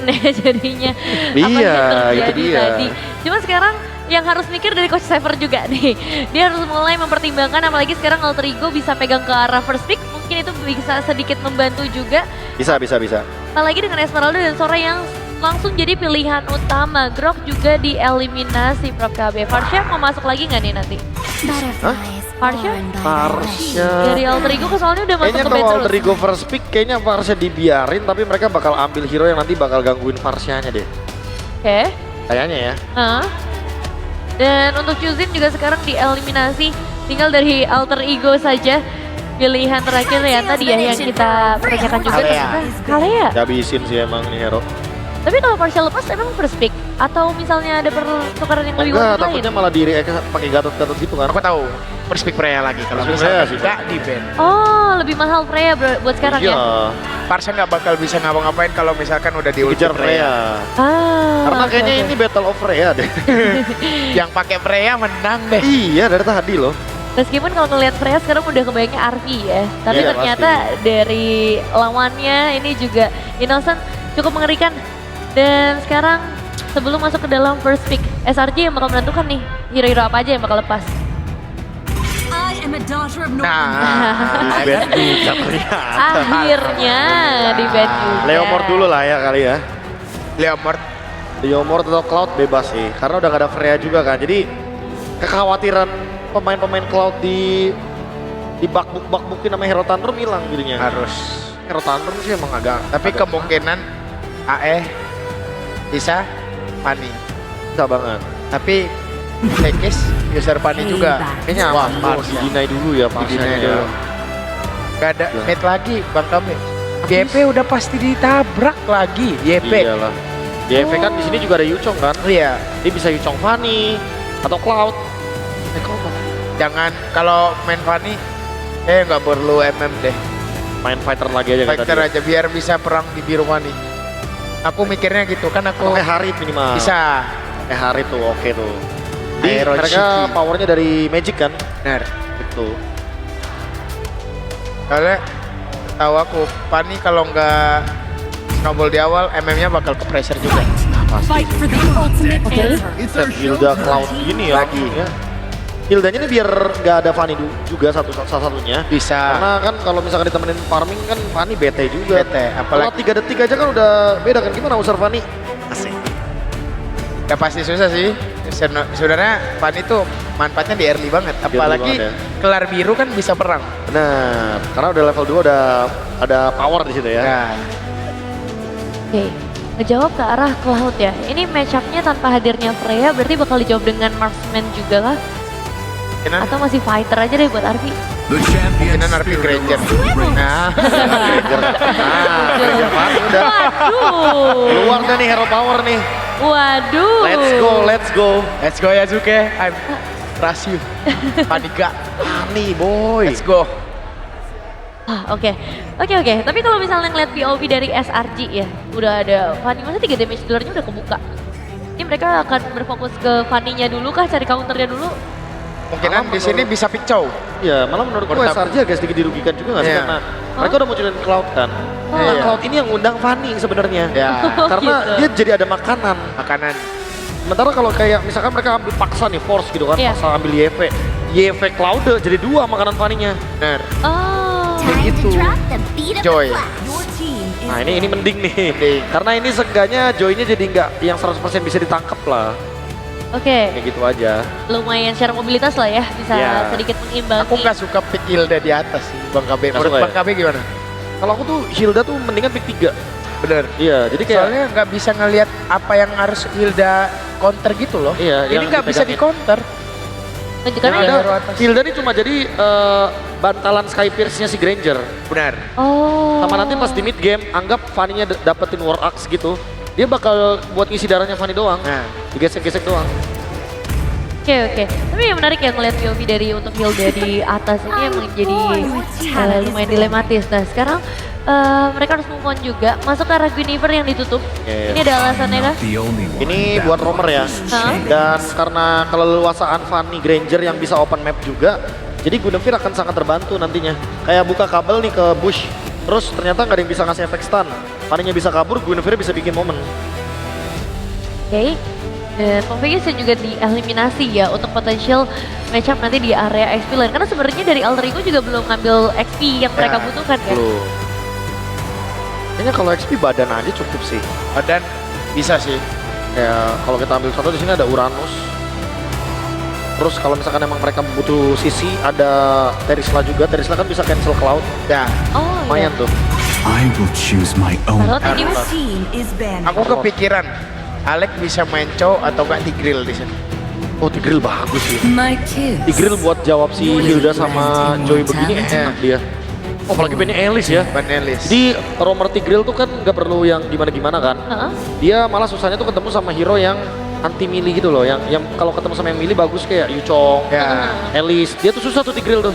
ya jadinya. Iya, Apa yang itu terjadi dia. tadi. Cuma sekarang yang harus mikir dari Coach Saver juga nih. Dia harus mulai mempertimbangkan apalagi sekarang Alter Ego bisa pegang ke arah first pick. Mungkin itu bisa sedikit membantu juga. Bisa. Apalagi dengan Esmeralda dan Sora yang langsung jadi pilihan utama. Grok juga dieliminasi Prof KB. Farsha mau masuk lagi nggak nih nanti? Farsha? Farsha. Dari Alter Ego soalnya udah masuk Kayaknya ke bed kalau terus. Alter Ego first pick, kayaknya Farsha dibiarin, tapi mereka bakal ambil hero yang nanti bakal gangguin Farshanya deh. Oke. Kayaknya ya. Dan untuk Chuzin juga sekarang dieliminasi. Tinggal dari Alter Ego saja. Pilihan terakhir ya tadi ya yang kita pertanyakan juga. Kalea. Dihabisin sih emang nih hero. Tapi kalau partial lepas emang first pick? Atau misalnya ada pertukaran yang lebih Enggak, wajib lain? takutnya malah di pakai Gatot-Gatot gitu kan. Aku tahu, first pick Freya lagi. Kalau First pick Freya misalkan sih. enggak di ban. Oh, lebih mahal Freya buat sekarang Iya, ya? Farsha nggak bakal bisa ngapa-ngapain kalau misalkan udah di dikejar Freya. Karena Oke, kayaknya oke. ini Battle of Freya deh. Yang pakai Freya menang deh. Iya, dari tadi loh. Meskipun kalau ngelihat Freya sekarang udah kebayangnya Arvi ya. Tapi Iya, ternyata dari lawannya ini juga Innocent cukup mengerikan. Dan sekarang sebelum masuk ke dalam first pick, SRG yang bakal menentukan nih hero-hero apa aja yang bakal lepas. Nah, Bad juga ternyata. Akhirnya di ban juga. Leomord dulu lah ya kali ya. Leomord. Leomord atau Cloud bebas sih. Karena udah gak ada Freya juga kan. Jadi kekhawatiran pemain-pemain Cloud di bakbukin sama Hero Tantrum hilang jadinya. Harus. Hero Tantrum sih emang agak. Tapi agak kemungkinan AE bisa Fanny. bisa banget. Tapi Tekis user Fanny juga. Kayaknya Wah, aman dulu, di-deny dulu ya Farsanya Di-deny ya. dulu. Gak ada Gila. mate lagi Bang Kabe. YP udah pasti ditabrak lagi YP. Iyalah. YP kan di sini juga ada Yuchong kan. Iya. Dia bisa Yuchong Fanny atau Cloud. Jangan kalau main Fanny nggak perlu MM deh. Main fighter lagi aja kayak Fighter tadi. aja biar bisa perang di biru Fanny. Aku mikirnya gitu kan aku Pakai Harith minimal. bisa. Kayak Harith tuh oke tuh. Di Aero mereka Shiki. powernya dari Magic kan. Benar. Gitu. Soalnya tahu aku Fanny kalau nggak snowball di awal MM-nya bakal ke pressure juga. Fight for the ultimate answer. Set Hilda Cloud gini ya. Lagi. Ya. Hildanya ini biar nggak ada Fanny juga salah satunya. Bisa. Karena kan kalau misalkan ditemenin farming kan Fanny bete juga. Bete, Kalau apalagi 3 detik aja kan udah beda kan. Gimana usar Fanny? Asik. Ya pasti susah sih. Sebenarnya Fanny tuh manfaatnya di early banget. Di early Apalagi banget ya. kelar biru kan bisa perang. Benar. Karena udah level 2 udah ada power di situ ya. Nah, Oke, ngejawab ke arah Cloud ya. Ini match up-nya tanpa hadirnya Freya berarti bakal dijawab dengan marksman juga lah. kemungkinan Atau masih fighter aja deh buat Arvi. kemungkinan RP Granger. Nah, Granger Fanny udah. Waduh. Keluar dah nih hero power nih. Waduh. Let's go, let's go. let's go Yasuke. I'm trust you. Panika. Fanny boy. Let's go. Oke. Tapi kalau misalnya ngeliat POV dari SRG ya, udah ada Fanny, masa 3 damage dealernya udah kebuka. Ini mereka akan berfokus ke Fanny-nya dulu kah, cari counternya dulu? Kemungkinan di sini bisa pick chow. Ya malah menurut gue Pertama. SRG agak sedikit dirugikan juga nggak sih Iya. karena mereka udah munculin Cloud kan. Nah Iya. Cloud ini yang ngundang Fanny sebenarnya. Ya, Karena Gitu. dia jadi ada makanan. makanan. Sementara kalau kayak misalkan mereka ambil paksa nih force gitu kan, Iya. paksa ambil YV Cloud jadi 2 makanan Fanny-nya. Benar. Oh. Gitu. Joy. Nah ini mending nih. Karena ini seenggaknya Joy-nya jadi nggak yang 100% bisa ditangkap lah. Oke, Kayak gitu aja. lumayan share mobilitas lah ya, bisa Iya. sedikit mengimbangi. Aku nggak suka pick Hilda di atas sih, Bang KB. Nggak Menurut suka ya? Bang KB gimana? Kalau aku tuh Hilda tuh mendingan pick 3. Bener. Iya, jadi kayak Soalnya nggak bisa ngelihat apa yang harus Hilda counter gitu loh. Iya, Ini yang nggak bisa dipegangin. di counter. Karena yang ya, hero ada atas. Hilda nih cuma jadi bantalan Sky Pierce-nya si Granger. Benar. oh. Sama nanti pas di mid game anggap Fanny-nya dapetin War Axe gitu. Dia bakal buat ngisi darahnya Fanny doang. Nah, Digesek-gesek doang. Oke. Tapi yang menarik ya ngeliat POV dari untuk Hilda di atas ini emang jadi lumayan dilematis. Nah sekarang mereka harus move on juga, masuk ke arah Guinevere yang ditutup. Iya. Ini ada alasannya kah? Ini buat roamer ya. Dan karena keleluasaan Fanny Granger yang bisa open map juga, jadi Guinevere akan sangat terbantu nantinya. Kayak buka kabel nih ke bush. Terus ternyata nggak ada yang bisa ngasih efek stun. Fanny-nya bisa kabur, Guinevere bisa bikin momen. Oke. Dan Popeyes juga dieliminasi ya untuk potential matchup nanti di area XP lane. Karena sebenarnya dari Alter Ego juga belum ngambil XP yang mereka butuhkan kan. Belum. Kayaknya kalau XP badan aja cukup sih. Badan bisa sih. Kayak kalau kita ambil contoh di sini ada Uranus. Terus kalau misalkan emang mereka butuh sisi, ada Terisla juga. Terisla kan bisa cancel Cloud. Ya, Oh Lumayan iya. tuh. I will choose my own Kalau tadi Your team is banned. aku kepikiran Alex bisa main Chow atau enggak Tigreal di sini. Oh, Tigreal bagus sih. My kids. Tigreal buat jawab si Hilda sama Joy begini enak dia. Oh, apalagi bandnya Elis ya. Ban Elis. Jadi roamer Tigreal tuh kan nggak perlu yang gimana-gimana kan. Heeh. Dia malah susahnya tuh ketemu sama hero yang anti melee gitu loh. Yang kalau ketemu sama yang melee bagus kayak Yuchong, Ya, Elis. Dia tuh susah tuh Tigreal tuh.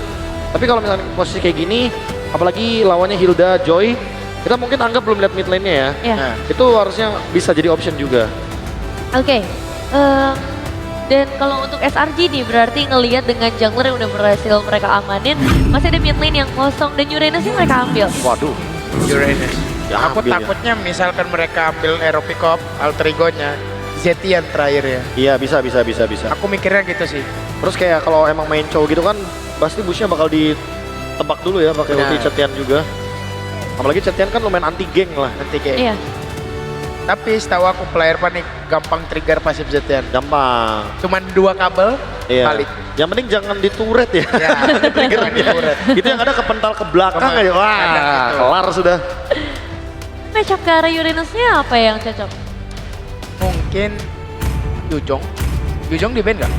Tapi kalau misalnya posisi kayak gini, apalagi lawannya Hilda, Joy, kita mungkin anggap belum lihat mid lane-nya ya. Ya. nah, Itu harusnya bisa jadi option juga. Oke. Dan kalau untuk SRG nih berarti ngelihat dengan jungler yang udah berhasil mereka amanin, masih ada mid lane yang kosong dan Uranus yang mereka ambil. Waduh. Uranus. Ya, Aku ambil ya. takutnya misalkan mereka ambil Aero Pickup, Alter Ego-nya, Zetian terakhir ya. Iya, bisa. Aku mikirnya gitu sih. Terus kayak kalau emang main Chow gitu kan, pasti bushnya bakal ditebak dulu ya pakai ulti Benar. Cetian juga. Apalagi Cetian kan lumayan anti geng lah. Nanti kayak. Iya. Tapi setahu aku player panik gampang trigger pasif Zetian. Gampang. Cuman 2 kabel, Iya. balik. Yang penting jangan di turret ya. Ya, triggernya. Itu yang ada kepental ke belakang Kadang aja. Wah, gitu. kelar sudah. Matchup ke arah Uranusnya apa yang cocok? Mungkin Yujong. Yujong di band nggak?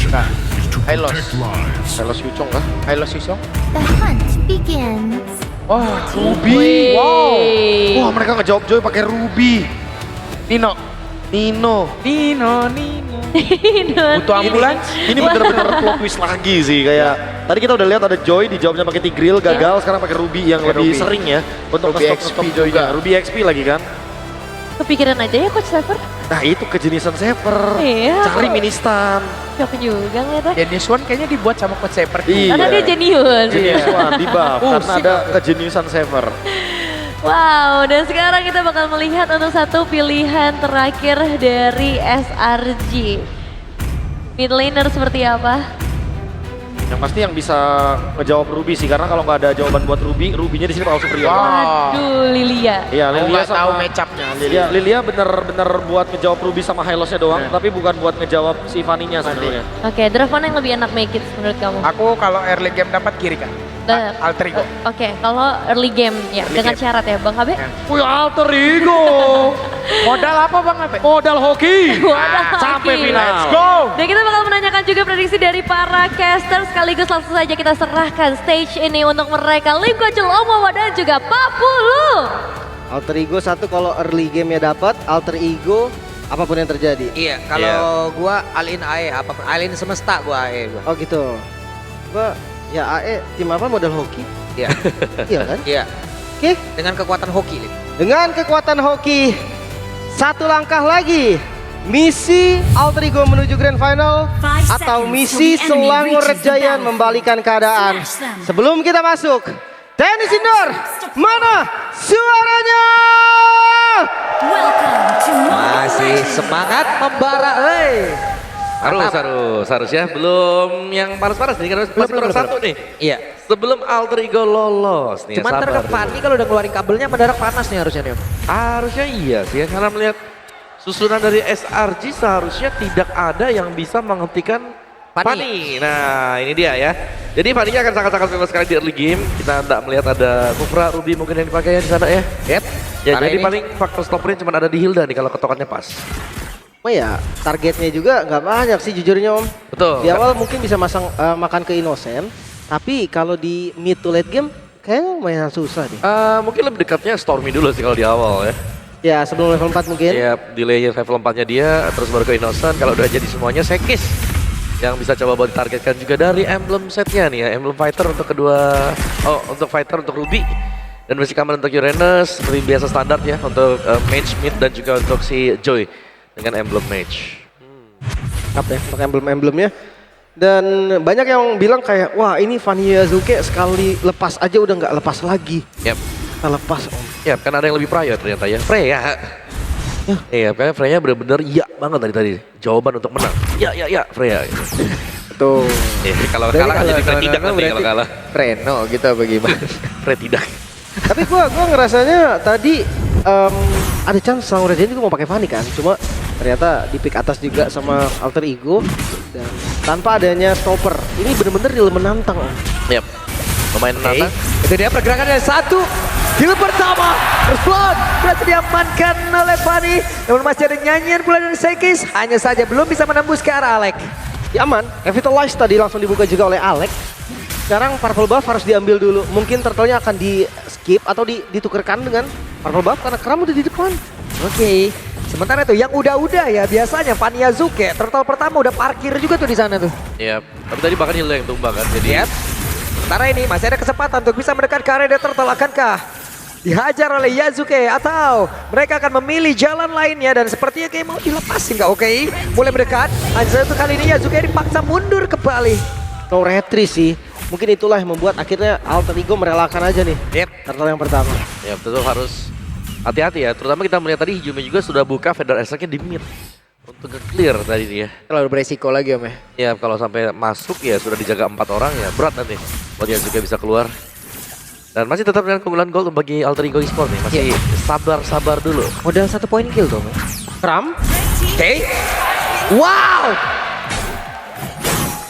Nah, I lost. Selos Yuchong lah. I lost Yujong. The hunt begins. Wah, Ruby. Wow. Wah, mereka ngejawab Joy pakai Ruby. Nino. Nino. Butuh ambulans. Ini bener-bener plot twist lagi sih kayak tadi kita udah lihat ada Joy dijawabnya pakai Tigreal gagal, sekarang pakai Ruby yang Pakai lebih Ruby. sering ya untuk Ruby nge-stop XP Joy juga. Ruby XP lagi kan. Kepikiran aja ya Coach Cypher? Nah, itu kejeniusan Saver. Iya. Cari mini stun. Shock juga ngeliatnya. Genius One kayaknya dibuat sama Coach Saper. Iya. Karena dia jenius. Genius One di buff karena Pusing ada kejeniusan Saver. Wow, dan sekarang kita bakal melihat untuk satu pilihan terakhir dari SRG. Mid laner seperti apa? Yang pasti yang bisa ngejawab Ruby sih karena kalau nggak ada jawaban buat Ruby, Ruby-nya di sini bakal superior. Wah. Aduh, Lilia. Iya, Aku Lilia nggak tahu sama match-up-nya. Iya, Lilia bener-bener buat ngejawab Ruby sama Hylos-nya doang, tapi bukan buat ngejawab si Fanny-nya sebenarnya. Oke, draft mana yang lebih enak make it menurut kamu? Aku kalau early game dapat kiri kan. Nah, Alter Ego. Oke, kalau early game ya Early dengan game. syarat ya, Bang Habe. Ya. Wih, alter ego. Modal apa Bang Ape? Modal hoki. Wadah, Sampai hoki. final. Let's go. Dan kita bakal menanyakan juga prediksi dari para caster sekaligus langsung saja kita serahkan stage ini untuk mereka. Lim Kocul Omo dan juga Papulu. Alter ego satu kalau early game ya dapat, alter ego apapun yang terjadi. Iya, kalau gua alin AE apapun, alin semesta gua AE gua. Oh gitu. Gua ya AE tim apa model hoki? Iya. Iya kan? Iya, Oke, dengan kekuatan hoki, Lip. dengan kekuatan hoki satu langkah lagi. Misi Alter Ego menuju Grand Final 5 atau seconds misi till the enemy Selangor reaches the Jaya battlefield. membalikan keadaan. Smash them. Sebelum kita masuk, tenis indoor, mana suaranya? Welcome to Masih semangat membara, hei. Harus ya. Belum yang panas-panas nih, karena masih kurang satu nih. Iya. Sebelum Alter Ego lolos nih, Cuman sabar ntar ke dulu. Fanny kalau udah ngeluarin kabelnya mendadak panas nih harusnya nih. Om. Harusnya iya sih ya, karena melihat susunan dari SRG seharusnya tidak ada yang bisa menghentikan Fanny. Fanny. Nah, ini dia ya. Jadi Fanny akan sangat-sangat bebas sekali di early game. Kita tidak melihat ada Kufra, Ruby mungkin yang dipakai ya di sana ya. Yep. Ya, Karena jadi ini- paling faktor stoppernya cuma ada di Hilda nih kalau ketokannya pas. Oh ya, targetnya juga nggak banyak sih jujurnya Om. Betul. Di awal mungkin bisa makan ke Innocent, tapi kalau di mid to late game kayaknya lumayan susah deh. Mungkin lebih dekatnya Stormy dulu sih kalau di awal ya. Ya sebelum level 4 mungkin. Ya, delay level 4-nya dia, terus baru ke Innocent. Kalau udah jadi semuanya Sekis yang bisa coba buat ditargetkan juga dari emblem setnya nih ya, emblem fighter untuk kedua, untuk fighter untuk Ruby dan basic command untuk Uranus seperti biasa standar ya untuk mage mid dan juga untuk si Joy dengan emblem mage. Lengkap ya, untuk emblem-emblemnya. Dan banyak yang bilang kayak, wah ini Fanny Yazuke sekali lepas aja udah nggak lepas lagi. Yap. Kita lepas Om. Ya, kan ada yang lebih prior ternyata ya. Freya. Iya, karena Freya bener-bener iya banget tadi. Jawaban untuk menang. Ya, Freya. Betul. Kalau kalah kan jadi Frey tidak nanti kalau kalah. Reno gitu apa gimana? Frey tidak. Tapi gua ngerasanya tadi ada chance Sang Regent juga mau pakai Fanny kan. Cuma ternyata di pick atas juga sama Alter Ego. Dan tanpa adanya stopper. Ini bener-bener real menantang Om. Yap. Lumayan menantang. Itu dia pergerakan dari satu. Kill pertama. First blood. Berhasil diamankan oleh Fanny. Namun masih ada nyanyian pula dari Sekis. Hanya saja belum bisa menembus ke arah Alek. Ya aman, Revitalize tadi langsung dibuka juga oleh Alex. Sekarang Purple Buff harus diambil dulu. Mungkin turtle-nya akan di skip atau ditukerkan dengan Purple Buff karena Kram udah di depan. Oke. Sementara itu yang udah-udah ya biasanya Fanny Yazuke turtle pertama udah parkir juga tuh di sana tuh. Iya, tapi tadi bahkan Hilda yang tumbang kan. Jadi Sementara ini masih ada kesempatan untuk bisa mendekat ke area turtle. Akankah dihajar oleh Yazuke atau mereka akan memilih jalan lainnya dan sepertinya kayak mau dilepasin nggak? Oke, mulai mendekat. Hanya satu kali ini Yazuke dipaksa mundur kembali. No retry sih. Mungkin itulah yang membuat akhirnya Alter Ego merelakan aja nih. Turtle yang pertama. ya tentu harus hati-hati ya. Terutama kita melihat tadi Hijumi juga sudah buka Feather Attack-nya di mid. Untuk nge-clear tadi dia. Terlalu beresiko lagi Om ya. Ya kalau sampai masuk ya sudah dijaga 4 orang ya berat nanti. Buat Yazuke bisa keluar. Dan masih tetap dengan keunggulan gol bagi Alter Ego Esports nih. Masih sabar-sabar dulu. Modal 1 poin kill tuh Om ya. Kram. Oke. Wow.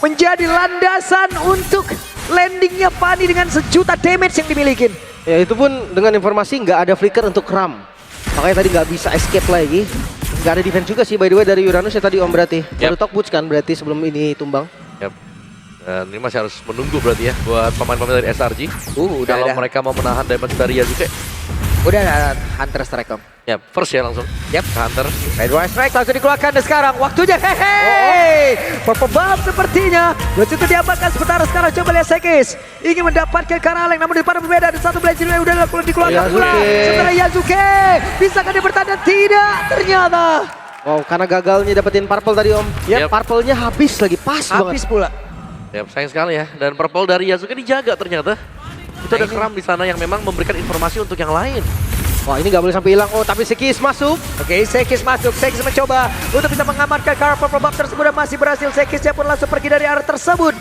Menjadi landasan untuk landingnya Fanny dengan sejuta damage yang dimiliki. Ya itu pun dengan informasi nggak ada flicker untuk Kram. Makanya tadi nggak bisa escape lagi. Nggak ada defense juga sih by the way dari Uranus ya tadi Om berarti. Baru talk boots kan berarti sebelum ini tumbang. Yap. Dan ini masih harus menunggu berarti ya buat pemain-pemain dari SRG. Udah Kalau ada. mereka mau menahan damage dari Yazuke. Udah ada Hunter Strike Om. Ya first ya langsung. Yap. Ke Hunter. Red Strike langsung dikeluarkan dan sekarang waktunya hehe. Purple Buff sepertinya belum tentu diamankan sementara sekarang coba lihat Sekis ingin mendapatkan Karaleng namun di pada berbeda ada satu blade yang udah dikeluarkan pula. Sementara Yazuke bisakah dia bertanda? Tidak ternyata. Wow karena gagalnya dapetin purple tadi Om. Ya Yep. purple-nya habis lagi pas Habis banget. pula. Ya sayang sekali ya. Dan purple dari Yazuke dijaga ternyata. Itu ada Kram di sana yang memang memberikan informasi untuk yang lain. Wah ini nggak boleh sampai hilang. Oh tapi Sekis masuk. Oke, Sekis masuk. Sekis mencoba untuk bisa mengamankan Karl Purple Buff tersebut dan masih berhasil. Sekisnya pun langsung pergi dari arah tersebut.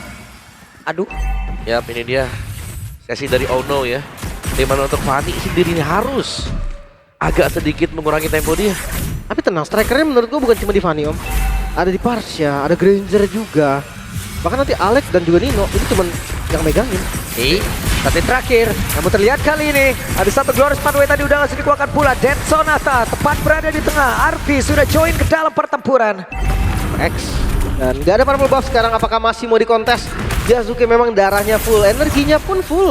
Aduh. Yap ini dia sesi dari Oh No ya. Dimana untuk Fanny sendiri ini harus agak sedikit mengurangi tempo dia. Tapi tenang, strikernya menurut gua bukan cuma di Fanny Om. Ada di Parsha, ada Granger juga. Bahkan nanti Alex dan juga Nino itu cuma yang megangin. Tapi terakhir, namun terlihat kali ini ada satu Glorious Pathway tadi udah langsung dikeluarkan pula. Dead Sonata tepat berada di tengah. Arvi sudah join ke dalam pertempuran. X. Dan nggak ada purple buff sekarang. Apakah masih mau dikontes? Yazuke memang darahnya full, energinya pun full.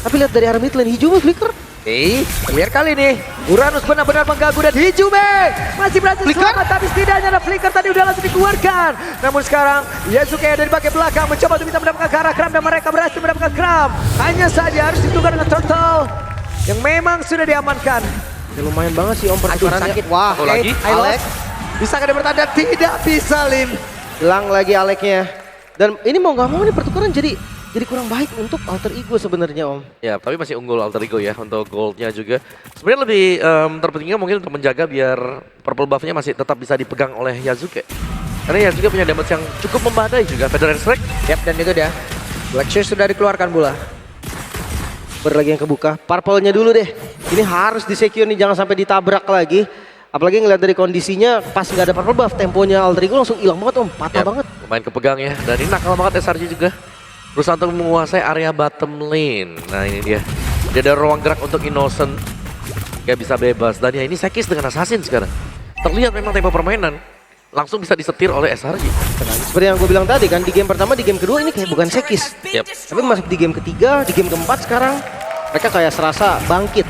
Tapi lihat dari arah mid lane, Hijumi flicker. Terlihat kali ini Uranus benar-benar mengganggu dan Hijumi masih berhasil selamat, tapi setidaknya ada flicker tadi udah langsung dikeluarkan. Namun sekarang Yazuke dari bagian belakang mencoba untuk bisa mendapatkan ke arah Kram dan mereka berhasil mendapatkan Kram. Hanya saja harus ditukar dengan Turtle yang memang sudah diamankan. Ya, lumayan banget sih Om pertukarannya. sakit. Wah, Satu lagi. Alex. Bisakah dia bertanda? Tidak bisa, Lim. Hilang lagi Alexnya. Dan ini mau nggak mau nih pertukaran jadi kurang baik untuk Alter Ego sebenarnya Om. Ya tapi masih unggul Alter Ego ya untuk goldnya juga. Sebenarnya lebih terpentingnya mungkin untuk menjaga biar purple buffnya masih tetap bisa dipegang oleh Yazuke. Karena Yazuke punya damage yang cukup memadai juga. Feather Strike. Yap, dan itu dia. Black Shears sudah dikeluarkan pula. Lagi yang kebuka. Purple-nya dulu deh. Ini harus di-secure nih, jangan sampai ditabrak lagi. Apalagi ngeliat dari kondisinya pas nggak ada purple buff, temponya Alter Ego langsung hilang banget Om. Patah banget. Lumayan kepegang ya. Dan ini nakal banget SRG juga. Berusaha untuk menguasai area bottom lane. Nah ini dia. Dia ada ruang gerak untuk Innocent. Gak bisa bebas. Dan ya ini Sekis dengan Assassin sekarang. Terlihat memang tempo permainan langsung bisa disetir oleh SRG. Seperti yang gue bilang tadi kan, di game pertama, di game kedua ini kayak bukan Sekis. Yep. Tapi masuk di game ketiga, di game keempat sekarang mereka kayak serasa bangkit.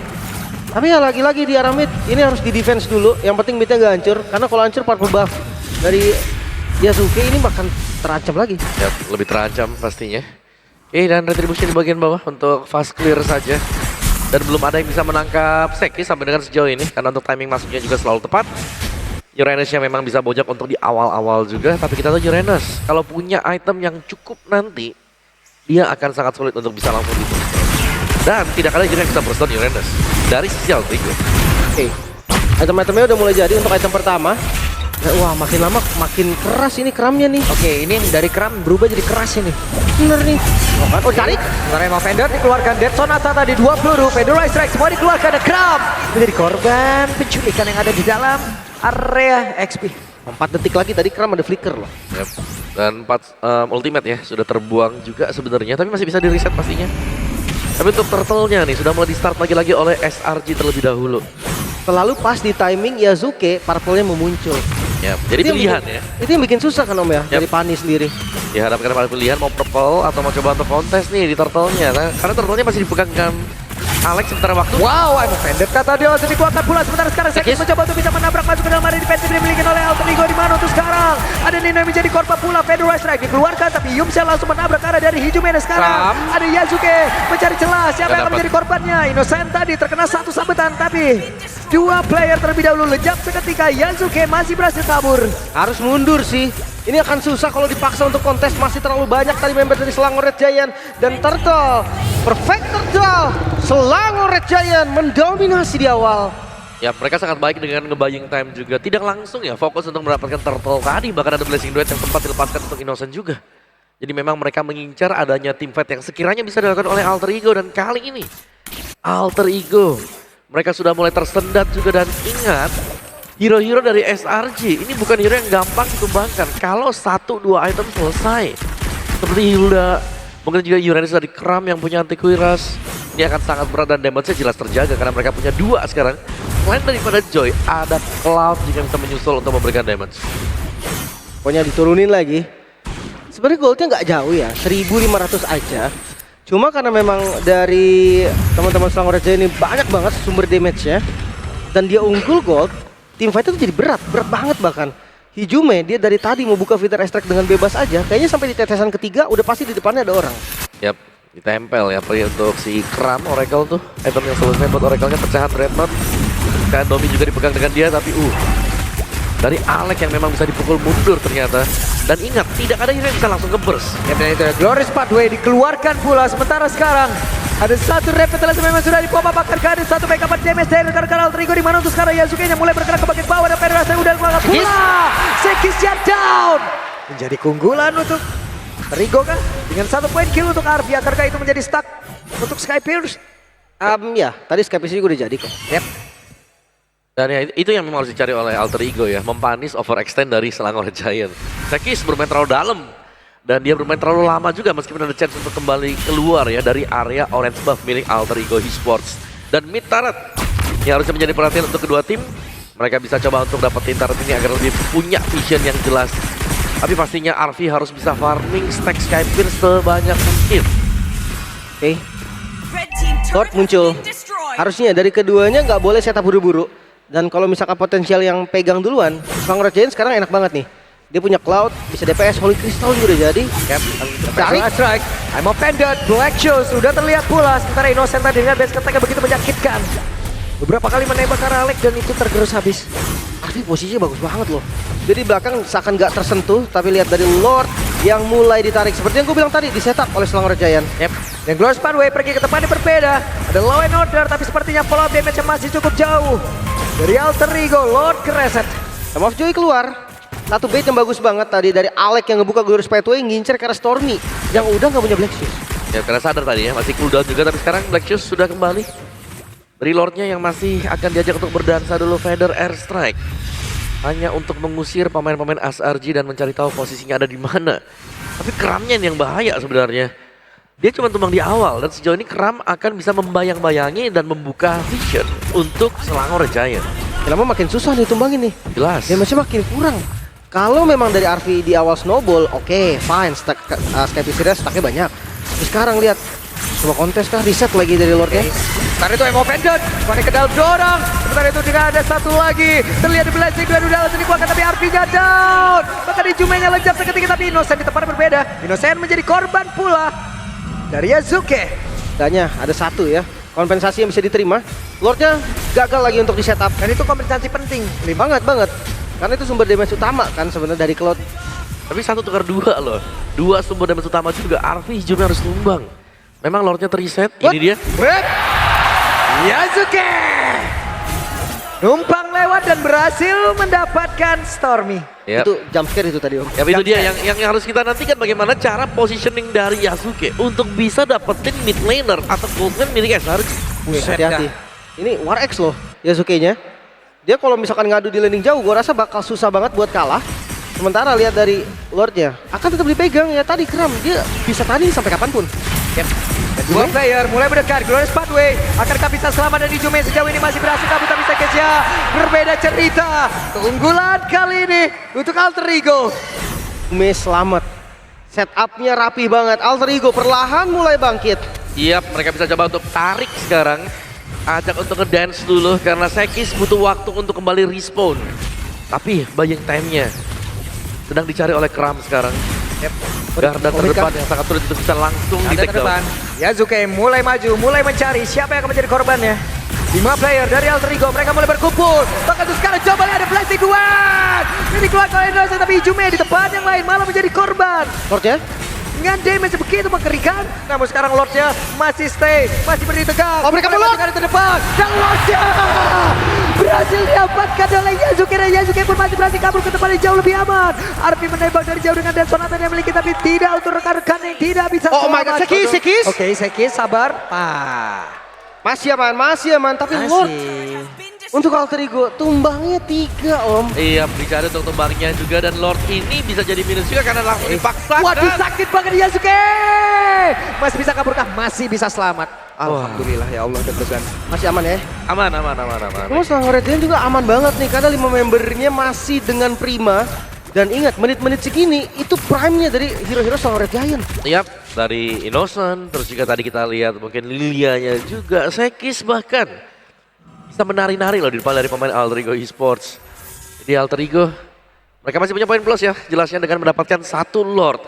Tapi ya lagi-lagi di arah mid, ini harus di defense dulu. Yang penting midnya nggak hancur, karena kalau hancur purple buff dari Yazuke ini bahkan terancam lagi. Ya, lebih terancam pastinya. Oke, dan retribution di bagian bawah untuk fast clear saja. Dan belum ada yang bisa menangkap Sekis sampai dengan sejauh ini. Karena untuk timing masuknya juga selalu tepat. Uranusnya memang bisa bojok untuk di awal-awal juga, tapi kita tahu Uranus kalau punya item yang cukup nanti, dia akan sangat sulit untuk bisa langsung di dan tidak ada juga yang bisa burst down Uranus dari sisi Alter Ego. Oke, item-itemnya udah mulai jadi untuk item pertama. Wah, makin lama makin keras ini keramnya nih. Oke, ini dari keram berubah jadi keras ini. Bener nih. Oh, tarik. Sementara Emma Fender dikeluarkan, Dead Sonata tadi 2 peluru, Federal Strike semua dikeluarkan, ada Kram menjadi korban penculikan yang ada di dalam area XP. 4 detik lagi tadi Kram ada flicker loh. Yep. Dan 4 ultimate ya sudah terbuang juga sebenarnya, tapi masih bisa di reset pastinya. Tapi untuk turtle-nya nih sudah mulai di start lagi-lagi oleh SRG terlebih dahulu. Selalu pas di timing Yasuke, purple-nya memuncul. Yep. Jadi Itu yang pilihan bikin- ya. Itu yang bikin susah kan Om ya, dari Pani sendiri. Dihadapkan pada pilihan mau purple atau mau coba untuk kontes nih di turtle-nya. Nah, karena turtle-nya masih dipegangkan Alex sementara waktu. Wow, Emma Fender kata dia langsung dikeluarkan pula. Sementara sekarang Sekis mencoba untuk bisa menabrak masuk ke dalam area defensif dimiliki oleh Alter Ego. Di mana untuk sekarang ada Nino yang menjadi korban pula. Federal Strike dikeluarkan tapi Yumsel langsung menabrak ke arah dari Hijumena sekarang. Ada Yasuke mencari celah siapa yang akan menjadi korbannya. Innocent tadi terkena satu sabetan tapi 2 player terlebih dahulu lejap seketika. Yasuke masih berhasil kabur. Harus mundur sih. Ini akan susah kalau dipaksa untuk kontes, masih terlalu banyak tadi member dari Selangor Red Giant dan Turtle. Perfect Turtle, Selangor Red Giant mendominasi di awal. Ya mereka sangat baik dengan ngebaying time juga. Tidak langsung ya fokus untuk mendapatkan turtle tadi. Bahkan ada blessing duet yang sempat dilepaskan untuk Innocent juga. Jadi memang mereka mengincar adanya team fight yang sekiranya bisa dilakukan oleh Alter Ego. Dan kali ini Alter Ego mereka sudah mulai tersendat juga. Dan ingat hero-hero dari SRG ini bukan hero yang gampang ditumbangkan. Kalau 1-2 item selesai. Seperti Hilda, mungkin juga Uranus dari Kram yang punya anti kuiras. Ini akan sangat berat dan damage-nya jelas terjaga karena mereka punya 2 sekarang. Selain daripada Joy, ada Cloud juga bisa menyusul untuk memberikan damage. Pokoknya diturunin lagi. Sebenarnya goldnya nggak jauh ya, 1.500 aja. Cuma karena memang dari teman-teman Selangor Red Giant ini banyak banget sumber damage-nya. Dan dia unggul gold, tim fight itu jadi berat banget bahkan. Hijume dia dari tadi mau buka fitur extract dengan bebas aja, kayaknya sampai di tetesan ketiga udah pasti di depannya ada orang. Yap, ditempel ya untuk si Kram Oracle tuh. Item yang selesai buat Oracle-nya pecahan Dreadnought. Kan Domi juga dipegang dengan dia tapi dari Alex yang memang bisa dipukul mundur ternyata. Dan ingat, tidak ada hero yang bisa langsung ke-burst. Ya, dan itu Glorious Pathway dikeluarkan pula. Sementara sekarang ada satu revitalisasi memang sudah dipompa bakar ke ada 1 megawatt damage dari rekan-rekan Alter Ego. Di mana untuk sekarang Yasuke-nya mulai bergerak ke bagian bawah dan Federasi udah keluar pula. Sekisnya down. Menjadi keunggulan untuk Alter Ego kan dengan 1 point kill untuk Arvi. Akankah itu menjadi stuck untuk Skypierce? Ya, tadi Skype juga udah jadi kok. Yep. Dan ya itu yang memang harus dicari oleh Alter Ego ya. Mempanis overextend dari Selangor Giant. Sekis bermain terlalu dalam. Dan dia bermain terlalu lama juga meskipun ada chance untuk kembali keluar ya dari area orange buff milik Alter Ego Esports. Dan mid turret yang harusnya menjadi perhatian untuk kedua tim. Mereka bisa coba untuk dapetin turret ini agar lebih punya vision yang jelas. Tapi pastinya Arvi harus bisa farming stack Skypierce sebanyak mungkin. Oke. Lord muncul. Harusnya dari keduanya nggak boleh setup buru-buru. Dan kalau misalkan potensial yang pegang duluan, Selangor Giant sekarang enak banget nih. Dia punya Cloud, bisa DPS, Holy Crystal juga udah jadi. Yep. Tarik. Strike. I'm offended. Black Shoes sudah terlihat pula. Sementara Innocent tadi dengan base attack begitu menyakitkan. Beberapa kali menembak ke arah Alex dan itu tergerus habis. Arvi posisinya bagus banget loh. Jadi belakang seakan nggak tersentuh, tapi lihat dari Lord yang mulai ditarik. Seperti yang gue bilang tadi, disetup oleh Selangor Giant. Yep. Dan Glorious Pathway pergi ke tempat yang berbeda. Ada Law and Order tapi sepertinya follow up damage masih cukup jauh. Dari Alter Ego, Lord ke reset. Time of Joy keluar. Satu bait yang bagus banget tadi dari Alex yang ngebuka Glorious Pathway ngincer ke arah Stormy yang udah nggak punya Black Shoes. Ya karena sadar tadi ya masih cooldown juga tapi sekarang Black Shoes sudah kembali. Dari Lordnya yang masih akan diajak untuk berdansa dulu Feather Airstrike. Hanya untuk mengusir pemain-pemain SRG dan mencari tahu posisinya ada di mana. Tapi Kramnya yang bahaya sebenarnya. Dia cuma tumbang di awal dan sejauh ini Kram akan bisa membayang-bayangi dan membuka vision untuk Selangor Giant. Lama makin susah nih tumbangin nih. Jelas. Damage-nya makin kurang. Kalau memang dari Arvi di awal snowball, oke, fine. Skypierce stacknya banyak. Tapi sekarang lihat, coba kontes kah reset lagi dari Lordnya. Sementara itu Emo Pendant, kembali ke dalam dorong. Sementara itu juga ada satu lagi. Terlihat di blessing dua langsung dikeluarkan tapi Arvi-nya down. Maka di Jumenya lejap seketika tapi Innocent di tempat yang berbeda. Innocent menjadi korban pula dari Yasuke. Danya ada satu ya. Kompensasi yang bisa diterima. Lordnya gagal lagi untuk di setup. Dan itu kompensasi penting. Banget. Karena itu sumber damage utama kan sebenarnya dari Cloud. Tapi 1 tukar 2 loh. 2 sumber damage utama juga. Arfi hijaunya harus tumbang. Memang Lordnya terreset. Ini dia. Yasuke numpang lewat dan berhasil mendapatkan Stormy. Yap. Itu jump scare itu tadi Om. Ya itu dia yang harus kita nantikan bagaimana cara positioning dari Yasuke untuk bisa dapetin mid laner atau gold lane milik SRG. Hati-hati. Ini War X loh Yasuke-nya. Dia kalau misalkan ngadu di landing jauh, gua rasa bakal susah banget buat kalah. Sementara lihat dari Lordnya, akan tetap dipegang ya tadi Kram. Dia bisa tanding sampai kapanpun. Yep. Dua player mulai mendekat, Glorious Pathway. Akankah bisa selamat dari Jume sejauh ini masih berhasil kabur tapi Sekesya berbeda cerita. Keunggulan kali ini untuk Alter Ego. Jume selamat. Setupnya rapi banget. Alter Ego perlahan mulai bangkit. Yap, mereka bisa coba untuk tarik sekarang. Ajak untuk ngedance dulu karena Sekis butuh waktu untuk kembali respawn. Tapi buying time-nya sedang dicari oleh Kram sekarang. Yep. Garda terdepan yang sangat sulit untuk bisa langsung di take down. Yasuke mulai maju, mulai mencari siapa yang akan menjadi korbannya. 5 player dari Alter Ego, mereka mulai berkumpul. Bahkan tuh sekarang coba lihat ada flashing duet. Ini keluar oleh Indonesia tapi Jume di depan yang lain malah menjadi korban. Lordnya Dengan damage begitu mengerikan, namun sekarang Lordnya masih stay, masih berdiri tegak. Oh, mereka melot ke depan dan Lordnya berhasil didapatkan oleh Yasuke dan Yasuke pun masih berhasil kabur ke tempat yang jauh lebih aman. Arfi menembak dari jauh dengan Dead Sonata yang memiliki tapi tidak untuk rekan-rekan yang tidak bisa Oh my god, Sekis. Oke, Sekis sabar. Masih aman, tapi Lord untuk Alter Ego tumbangnya 3 Om. Iya, dicari untuk tumbangnya juga dan Lord ini bisa jadi minus juga karena langsung dipaksa. Waduh, sakit banget Yasuke. Masih bisa kaburkah? Masih bisa selamat. Alhamdulillah ya Allah deg-degan. Masih aman ya? Aman. Terus Selangor Radiant juga aman banget nih karena 5 membernya masih dengan prima. Dan ingat menit-menit segini itu prime-nya dari hero-hero Selangor Giant. Yap, dari Innocent, terus juga tadi kita lihat mungkin Lilianya juga, Sekis bahkan bisa menari-nari loh di depan dari pemain Alter Ego Esports. Jadi Alter Ego, mereka masih punya poin plus ya, jelasnya dengan mendapatkan 1 Lord.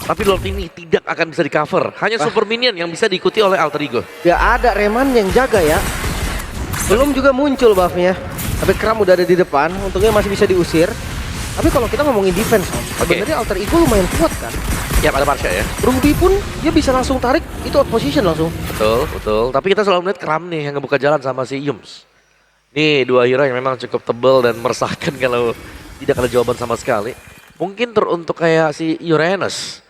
Tapi Lord ini tidak akan bisa di cover, hanya super minion yang bisa diikuti oleh Alter Ego. Gak ada Reman yang jaga ya. Belum juga muncul buff-nya. Tapi Kram udah ada di depan, untungnya masih bisa diusir. Tapi kalau kita ngomongin defense, sebenarnya Alter Ego lumayan kuat kan. Ya ada Marsha ya. Ruby pun dia bisa langsung tarik, itu out position langsung. Betul. Tapi kita selalu melihat Kram nih yang ngebuka jalan sama si Yums. Nih 2 hero yang memang cukup tebal dan meresahkan kalau tidak ada jawaban sama sekali. Mungkin teruntuk kayak si Uranus.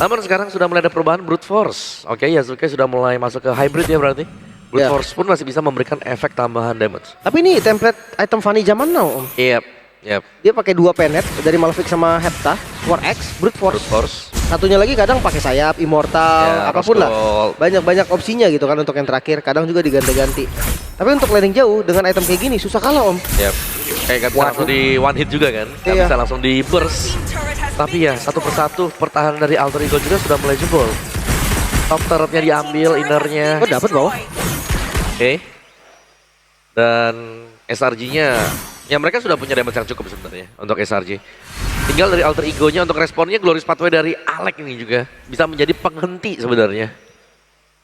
Namun sekarang sudah mulai ada perubahan Brute Force. Oke, Yasuke sudah mulai masuk ke hybrid ya berarti. Brute Force pun masih bisa memberikan efek tambahan damage. Tapi ini template item Fanny zaman now Om. Yap. Dia pakai 2 penet dari Malefic sama Hepta, War X, Brute Force. Satunya lagi kadang pakai sayap, Immortal, apapun lah. Banyak opsinya gitu kan untuk yang terakhir. Kadang juga diganti-ganti. Tapi untuk landing jauh dengan item kayak gini susah kalah Om. Yap. Kayak gak bisa langsung di one hit juga kan. Gak bisa langsung di burst. Tapi ya satu persatu pertahanan dari Alter Ego juga sudah mulai jebol. Top turretnya diambil, innernya. Oh dapat bawah. Oke. Dan SRG-nya, ya mereka sudah punya damage yang cukup sebenarnya untuk SRG. Tinggal dari Alter Ego-nya untuk responnya Glorious Pathway dari Alec ini juga bisa menjadi penghenti sebenarnya.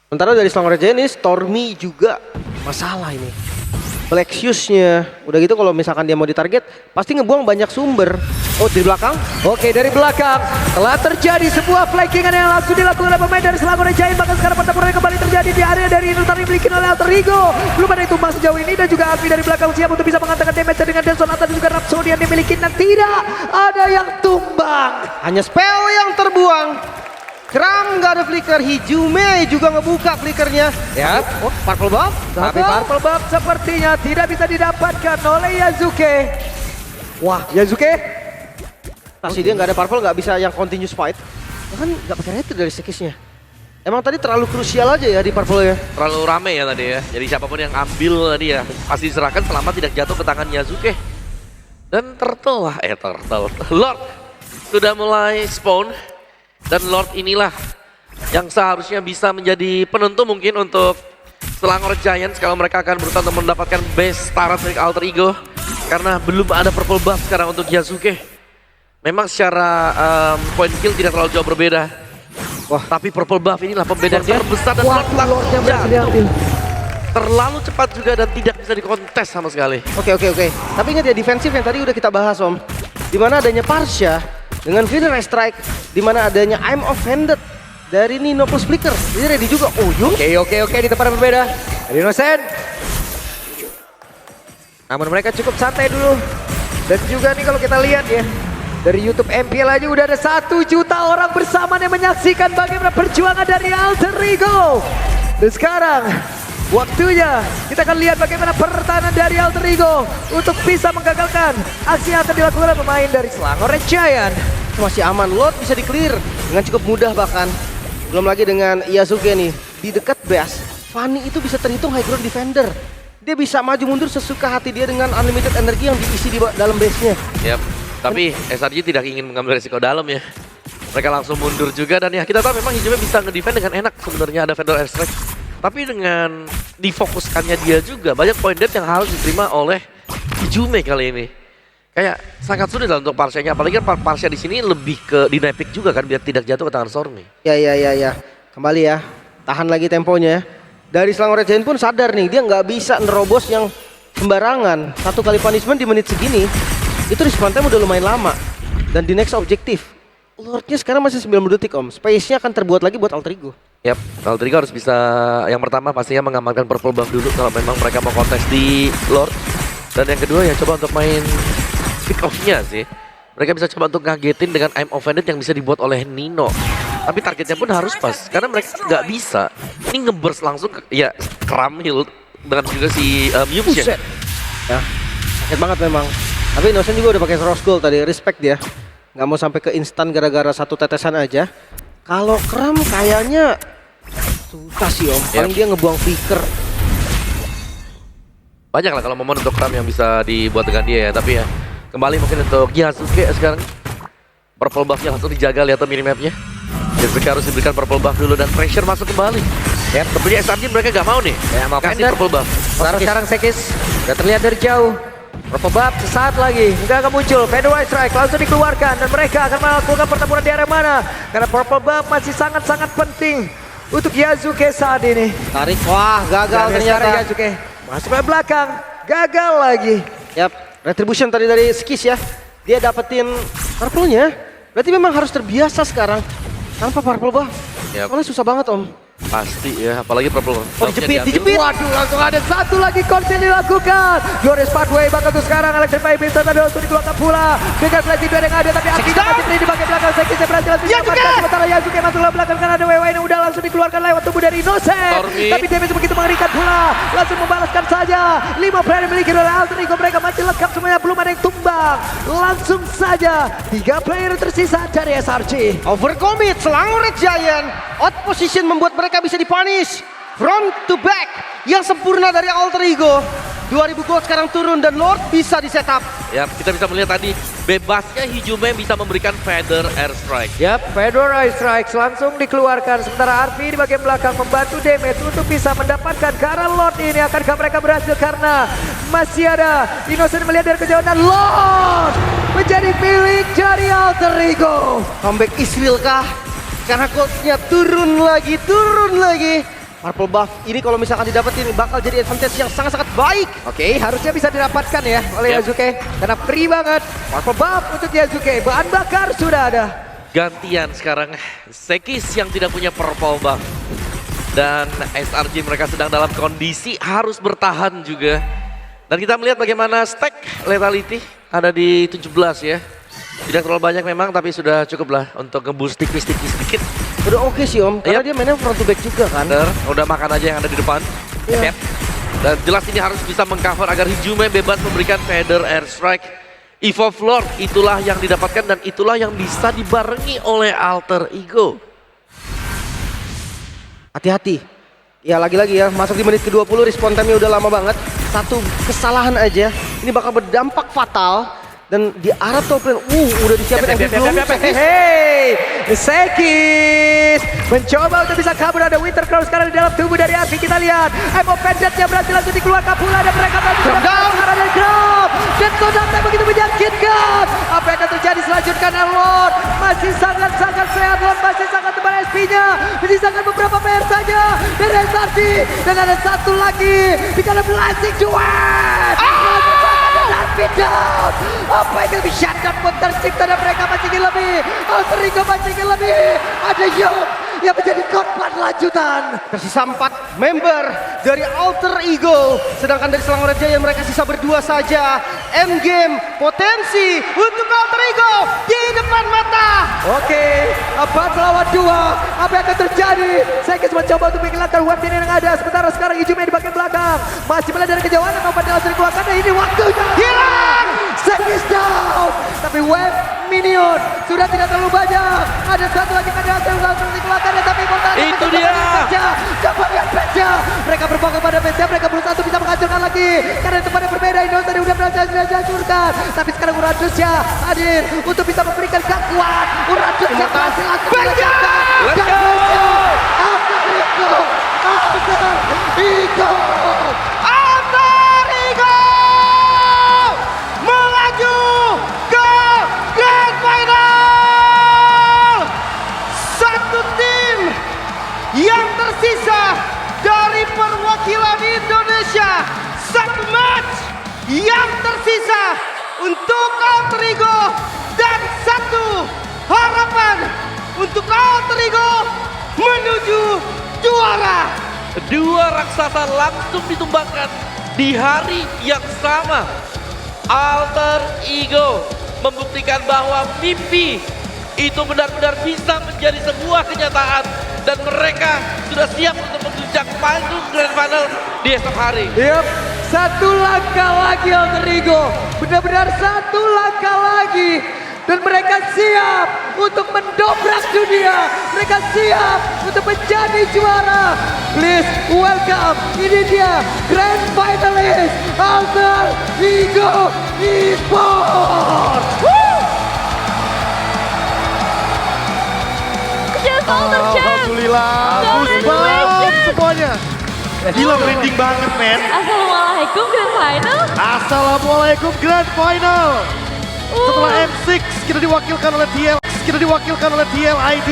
Sementara dari Selangor Giant ini Stormy juga masalah ini. Black Shoes-nya, udah gitu kalau misalkan dia mau ditarget pasti ngebuang banyak sumber. Oh di belakang? Oke, dari belakang telah terjadi sebuah flankingan yang langsung dilakukan oleh pemain dari Selangor Giant. Bahkan sekarang pertempuran kembali terjadi di area dari Inutar yang dimiliki oleh Alter Ego. Belum ada tumbang sejauh ini dan juga Alfi dari belakang siap untuk bisa mengantarkan damage dengan Delson Sonata dan juga Rhapsody yang dimiliki dan tidak ada yang tumbang. Hanya spell yang terbuang. Kram nggak ada flicker, Hijume juga ngebuka flickernya. Ya, Oh, purple buff. tapi purple buff sepertinya tidak bisa didapatkan oleh Yasuke. Wah, Yasuke Pasti dia nggak ada purple, nggak bisa yang continuous fight. Bahkan nggak pakai retreat dari Sekisnya. Emang tadi terlalu krusial aja ya di purple ya. Terlalu rame ya tadi ya. Jadi siapapun yang ambil tadi ya pasti diserahkan selama tidak jatuh ke tangan Yasuke. Dan Turtle Lord sudah mulai spawn. Dan Lord inilah yang seharusnya bisa menjadi penentu mungkin untuk Selangor Giants kalau mereka akan berusaha untuk mendapatkan base start dari Alter Ego. Karena belum ada purple buff sekarang untuk Yasuke. Memang secara point kill tidak terlalu jauh berbeda. Wah, tapi purple buff inilah pembeda yang terbesar dan Lordnya berhasil diambil. terlalu cepat juga dan tidak bisa dikontes sama sekali. Oke. Tapi ingat ya defensif yang tadi udah kita bahas Om. Dimana adanya Parsha dengan Feeder Strike, dimana adanya I'm Offended dari Nino plus Flicker. Jadi ready juga. Oh Yung. Oke, di tempat yang berbeda. Ada Innocent. Namun mereka cukup santai dulu. Dan juga nih kalau kita lihat ya, dari YouTube MPL aja udah ada 1 juta orang bersamaan yang menyaksikan bagaimana perjuangan dari Alter Ego. Dan sekarang waktunya kita akan lihat bagaimana pertahanan dari Alter Ego untuk bisa menggagalkan aksi yang akan dilakukan oleh pemain dari Selangor Red Giant. Masih aman, Lord bisa di-clear dengan cukup mudah bahkan. Belum lagi dengan Yasuke nih, di dekat base, Fanny itu bisa terhitung high ground defender. Dia bisa maju mundur sesuka hati dia dengan unlimited energi yang diisi di dalam base-nya. Yap, tapi SRG tidak ingin mengambil resiko dalam ya. Mereka langsung mundur juga dan ya kita tahu memang Hijume bisa nge-defend dengan enak sebenarnya ada Feather Airstrike. Tapi dengan difokuskannya dia juga banyak point death yang harus diterima oleh Hijume kali ini. Kayak sangat sulit lah untuk Parsha-nya, apalagi kan Parsha di sini lebih ke dynamic juga kan biar tidak jatuh ke tangan Stormy. Ya. Kembali ya, tahan lagi temponya. Dari Selangor Red Giant pun sadar nih, dia nggak bisa nerobos yang sembarangan. 1 kali punishment di menit segini, itu respawn time udah lumayan lama. Dan di next objektif, Lordnya sekarang masih 90 detik Om. Space-nya akan terbuat lagi buat Alter Ego. Yap, Alter Ego harus bisa yang pertama pastinya mengamankan purple buff dulu kalau memang mereka mau kontes di Lord. Dan yang kedua ya coba untuk main pick off-nya sih. Mereka bisa coba untuk ngagetin dengan I'm Offended yang bisa dibuat oleh Nino. Tapi targetnya pun harus pas, karena mereka nggak bisa. Ini nge-burst langsung ke, ya Kram Hill dengan juga si Muse ya. Ya, sakit banget memang. Tapi Innocent juga udah pakai Rose Gold tadi, respect dia. Nggak mau sampai ke instan gara-gara 1 tetesan aja. Kalau Kram kayaknya susah sih Om, paling dia ngebuang Flicker. Banyak lah kalau momen untuk Kram yang bisa dibuat dengan dia ya, tapi ya kembali mungkin untuk Yasuke sekarang. Purple buff-nya langsung dijaga, lihat minimapnya. Yasuke harus diberikan purple buff dulu dan pressure masuk kembali. Ya, tentunya SRG mereka gak mau nih. Ya, mau kasih purple buff. Sekarang Sekis udah terlihat dari jauh. Purple buff sesaat lagi nggak akan muncul. Feather Strike langsung dikeluarkan dan mereka akan melakukan pertempuran di area mana? Karena purple buff masih sangat-sangat penting untuk Yasuke saat ini. Tarik, wah gagal Dan ternyata. sekarang Yasuke masuk ke belakang, gagal lagi. Yap, retribution tadi dari Skis ya. Dia dapetin purple-nya. Berarti memang harus terbiasa sekarang tanpa purple buff. Yap. Soalnya susah banget Om. Pasti ya, apalagi purple buff. Dijepit. Waduh, langsung ada 1 lagi konsen dilakukan. Glorious Pathway bahkan tuh sekarang Electrify Beast tadi langsung dikeluarkan pula. Dengan flash yang ada tapi akhirnya masih beri di bagian belakang. Sekisnya berhasil menyelamatkan. Sementara Yasuke masuk ke belakang karena ada WW yang udah langsung dikeluarkan lewat tubuh dari Innocent. Tapi damage begitu mengerikan pula. Langsung membalaskan saja. 5 player yang dimiliki oleh Alter Ego, mereka masih lengkap semuanya, belum ada yang tumbang. Langsung saja 3 player tersisa dari SRG. Overcommit, Selangor Red Giant. Out position membuat mereka bisa dipunish. Front to back yang sempurna dari Alter Ego. 2000 gold sekarang turun dan Lord bisa di setup. Ya, kita bisa melihat tadi bebasnya Hijume bisa memberikan Feather Airstrike. Yap, Feather Strike langsung dikeluarkan. Sementara Arfi di bagian belakang membantu damage untuk bisa mendapatkan ke arah Lord ini. Akankah mereka berhasil karena masih ada Innocent melihat dari kejauhan dan Lord menjadi milik dari Alter Ego. Comeback Israel kah? Karena goldnya turun lagi. Purple buff ini kalau misalkan didapetin bakal jadi advantage yang sangat-sangat baik. Oke, harusnya bisa didapatkan ya oleh Yasuke. Karena free banget. Purple buff untuk Yasuke. Bahan bakar sudah ada. Gantian sekarang Sekis yang tidak punya purple buff. Dan SRG mereka sedang dalam kondisi harus bertahan juga. Dan kita melihat bagaimana stack lethality ada di 17 ya. Tidak terlalu banyak memang tapi sudah cukup lah untuk nge-boost tipis sedikit. Udah oke sih Om, karena dia mainnya front to back juga kan. Udah makan aja yang ada di depan. Iya. Dan jelas ini harus bisa mengcover agar Hijume bebas memberikan Feather Airstrike. Evolve Lord itulah yang didapatkan dan itulah yang bisa dibarengi oleh Alter Ego. Hati-hati. Ya lagi-lagi ya, masuk di menit ke-20 respon time-nya udah lama banget. 1 kesalahan aja, ini bakal berdampak fatal. Dan di arah top lane, udah disiapin MVP belum? Hey, Sekis mencoba untuk bisa kabur. Ada Winter Crown sekarang di dalam tubuh dari Avi. Kita lihat Emo Pendantnya berhasil langsung dikeluarkan pula dan mereka berhasil mengarah dari Grab. Dan Kodate begitu menyakitkan. Apa yang akan terjadi selanjutnya? Lord masih sangat-sangat sehat. Lord masih sangat tebal SP-nya. Menyisakan beberapa player saja. Dan SRG. Dan ada satu lagi. Di dalam Blazing Duet. Down. Apa yang lebih shutdown pun tercipta dan mereka masih ingin lebih. Alter Ego masih ingin lebih. Ada Young yang menjadi korban lanjutan. Tersisa 4 member dari Alter Ego. Sedangkan dari Selangor Jaya mereka sisa berdua saja. Endgame potensi untuk Alter Ego di depan mata. Oke, 4 melawan 2. Apa yang akan terjadi? Sekis mencoba untuk menghilangkan web yang ada. Sementara sekarang Ijume di bagian belakang. Masih melihat dari kejauhan dan obat langsung dikeluarkan. Dan ini waktunya. Hilang! Sekis down. Tapi web minion sudah tidak terlalu banyak. Ada satu lagi kandidat yang langsung dikeluarkan. Tapi itu dia. Coba lihat Peja. Mereka berfokus pada Peja. Mereka berusaha untuk bisa menghancurkan lagi. Karena tempatnya berbeda. Indonesia tadi udah berhasil dihancurkan. Tapi sekarang Uranusnya hadir untuk bisa memberikan kekuatan. Uranusnya berhasil langsung dihancurkan. Let's go. Alter Ego. Alter Ego. Alter Ego melaju ke Grand Final. Satu tim yang tersisa dari perwakilan Indonesia. Satu match yang tersisa untuk Alter Ego. Dan satu harapan untuk Alter Ego menuju juara. Dua raksasa langsung ditumbangkan di hari yang sama. Alter Ego membuktikan bahwa mimpi itu benar-benar bisa menjadi sebuah kenyataan. Dan mereka sudah siap untuk menguncang panggung Grand Final di esok hari. Yap, satu langkah lagi Alter Ego. Benar-benar satu langkah lagi. Dan mereka siap untuk mendobrak dunia. Mereka siap untuk menjadi juara. Please welcome, ini dia Grand Finalist Alter Ego Esports. Alhamdulillah. Congratulations. Semuanya. Gila merinding banget men. Assalamualaikum Grand Final. Assalamualaikum Grand Final. Setelah M6 kita diwakilkan oleh DL ID.